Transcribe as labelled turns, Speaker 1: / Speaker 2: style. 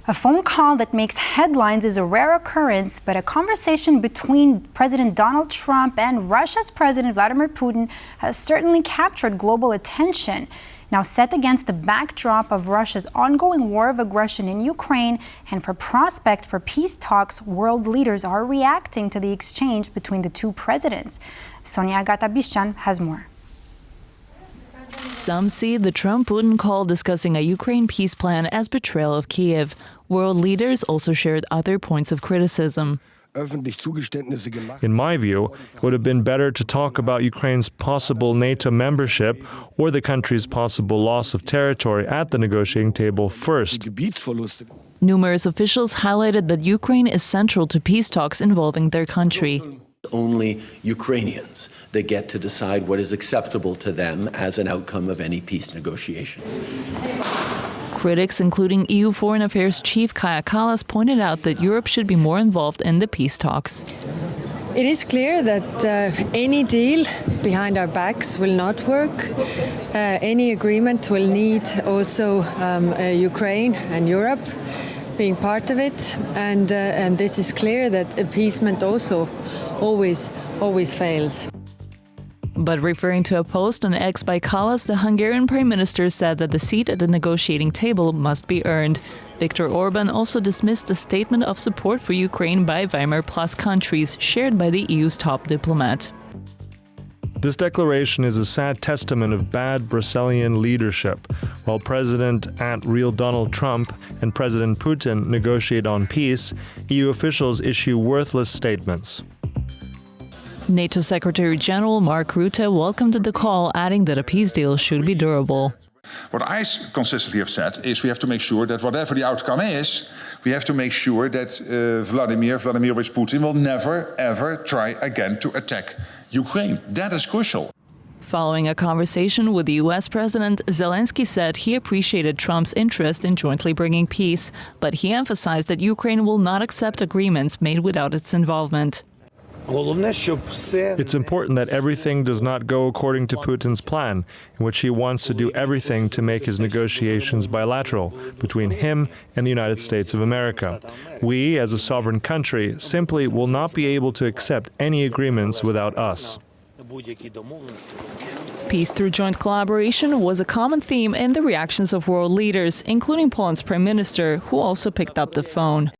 Speaker 1: A phone call that makes headlines is a rare occurrence, but a conversation between President Donald Trump and Russia's President Vladimir Putin has certainly captured global attention. Now set against the backdrop of Russia's ongoing war of aggression in Ukraine and for prospect for peace talks, world leaders are reacting to the exchange between the two presidents. Sonia Gatabishyan has more.
Speaker 2: Some see the Trump-Putin call discussing a Ukraine peace plan as betrayal of Kiev. World leaders also shared other points of criticism.
Speaker 3: In my view, it would have been better to talk about Ukraine's possible NATO membership or the country's possible loss of territory at the negotiating table first.
Speaker 2: Numerous officials highlighted that Ukraine is central to peace talks involving their country.
Speaker 4: Only Ukrainians that get to decide what is acceptable to them as an outcome of any peace negotiations.
Speaker 2: Critics, including EU Foreign Affairs Chief Kaja Kallas, pointed out that Europe should be more involved in the peace talks.
Speaker 5: It is clear that any deal behind our backs will not work. Any agreement will need also Ukraine and Europe being part of it, and this is clear that appeasement also always fails.
Speaker 2: But referring to a post on X by Kallas, the Hungarian Prime Minister said that the seat at the negotiating table must be earned. Viktor Orban also dismissed a statement of support for Ukraine by Weimar Plus countries, shared by the EU's top diplomat.
Speaker 3: This declaration is a sad testament of bad Brusselian leadership. While President @Real Donald Trump and President Putin negotiate on peace, EU officials issue worthless statements.
Speaker 2: NATO Secretary General Mark Rutte welcomed the call, adding that a peace deal should be durable.
Speaker 6: What I consistently have said is we have to make sure that whatever the outcome is, we have to make sure that Vladimirovich Putin will never, ever try again to attack Ukraine. That is crucial.
Speaker 2: Following a conversation with the U.S. President, Zelensky said he appreciated Trump's interest in jointly bringing peace, but he emphasized that Ukraine will not accept agreements made without its involvement.
Speaker 3: It's important that everything does not go according to Putin's plan, in which he wants to do everything to make his negotiations bilateral between him and the United States of America. We, as a sovereign country, simply will not be able to accept any agreements without us.
Speaker 2: Peace through joint collaboration was a common theme in the reactions of world leaders, including Poland's Prime Minister, who also picked up the phone.